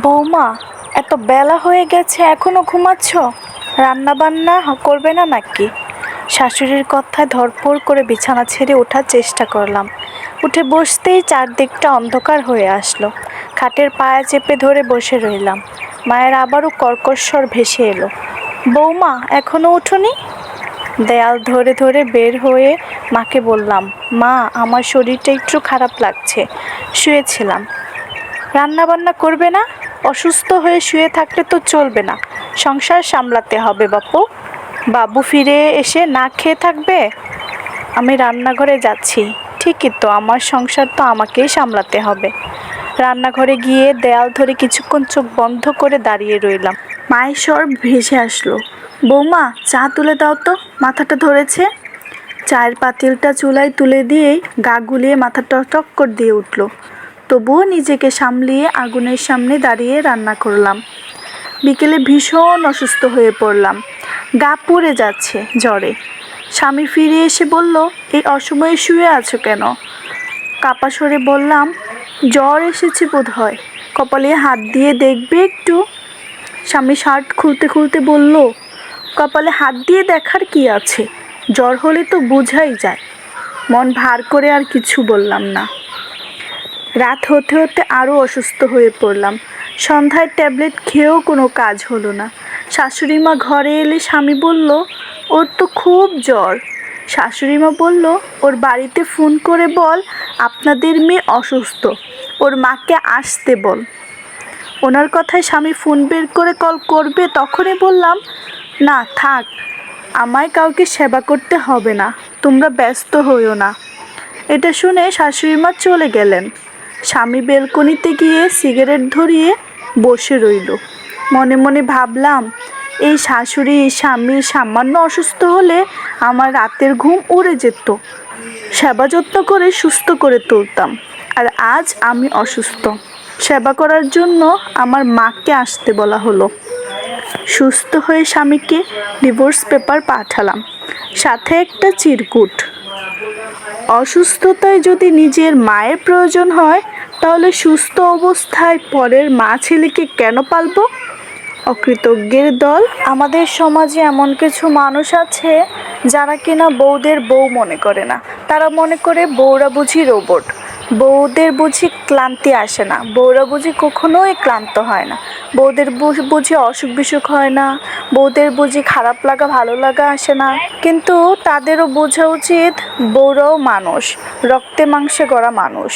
বৌমা, এত বেলা হয়ে গেছে এখনো ঘুমাচ্ছ? রান্না বান্না করবে না নাকি? শাশুড়ির কথায় ধরপড় করে বিছানা ছেড়ে ওঠার চেষ্টা করলাম। উঠে বসতেই চারদিকটা অন্ধকার হয়ে আসলো। খাটের পায়া চেপে ধরে বসে রইলাম। মায়ের আবারও কর্কশ ভেসে এলো, বৌমা এখনো উঠোনি? দেয়াল ধরে ধরে বের হয়ে মাকে বললাম, মা আমার শরীরটা একটু খারাপ লাগছে, শুয়েছিলাম। রান্না বান্না করবে না? অসুস্থ হয়ে শুয়ে থাকলে তো চলবে না, সংসার সামলাতে হবে বাপু। বাবু ফিরে এসে না খেয়ে থাকবে? আমি রান্নাঘরে যাচ্ছি। ঠিকই তো, আমার সংসার তো আমাকেই সামলাতে হবে। রান্নাঘরে গিয়ে দেয়াল ধরে কিছুক্ষণ চোখ বন্ধ করে দাঁড়িয়ে রইলাম। মায়ের স্বর ভেসে আসলো, বৌমা চা তুলে দাও তো, মাথাটা ধরেছে। চায়ের পাতিলটা চুলায় তুলে দিয়েই গা গুলিয়ে মাথাটা টক্কর দিয়ে উঠল। তবুও নিজেকে সামলিয়ে আগুনের সামনে দাঁড়িয়ে রান্না করলাম। বিকেলে ভীষণ অসুস্থ হয়ে পড়লাম, গা পুড়ে যাচ্ছে জ্বরে। স্বামী ফিরে এসে বলল, এই অসময়ে শুয়ে আছো কেন? কাপা স্বরে বললাম, জ্বর এসেছে বোধ হয়, কপালে হাত দিয়ে দেখবে একটু। স্বামী শার্ট খুলতে খুলতে বলল, কপালে হাত দিয়ে দেখার কি আছে, জ্বর হলে তো বোঝাই যায়। মন ভার করে আর কিছু বললাম না। রাত হতে হতে আরও অসুস্থ হয়ে পড়লাম। সন্ধ্যায় ট্যাবলেট খেয়েও কোনো কাজ হলো না। শাশুড়ি মা ঘরে এলে স্বামী বলল, ওর তো খুব জ্বর। শাশুড়ি মা বলল, ওর বাড়িতে ফোন করে বল আপনাদের মেয়ে অসুস্থ, ওর মাকে আসতে বল। ওনার কথায় স্বামী ফোন বের করে কল করবে, তখনই বললাম, না থাক, আমায় কাউকে সেবা করতে হবে না, তোমরা ব্যস্ত হইও না। এটা শুনে শাশুড়ি মা চলে গেলেন। স্বামী বেলকনিতে গিয়ে সিগারেট ধরিয়ে বসে রইল। মনে মনে ভাবলাম, এই শাশুড়ি স্বামী সামান্য অসুস্থ হলে আমার রাতের ঘুম উড়ে যেত, সেবা যত্ন করে সুস্থ করে তুলতাম। আর আজ আমি অসুস্থ, সেবা করার জন্য আমার মাকে আসতে বলা হলো। সুস্থ হয়ে স্বামীকে ডিভোর্স পেপার পাঠালাম, সাথে একটা চিরকুট। অসুস্থতায় যদি নিজের মায়ের প্রয়োজন হয়, তাহলে সুস্থ অবস্থায় পরের মা ছেলেকে কেন পালবো? অকৃতজ্ঞের দল। আমাদের সমাজে এমন কিছু মানুষ আছে যারা কিনা বউদের বউ মনে করে না। তারা মনে করে বউরা বুঝি রোবট, বউদের বুঝি ক্লান্তি আসে না, বউরা বুঝি কখনোই ক্লান্ত হয় না, বউদের বুঝি অসুখ বিসুখ হয় না, বউদের বুঝি খারাপ লাগা ভালো লাগা আসে না। কিন্তু তাদেরও বোঝা উচিত বউরাও মানুষ, রক্তে মাংসে গড়া মানুষ।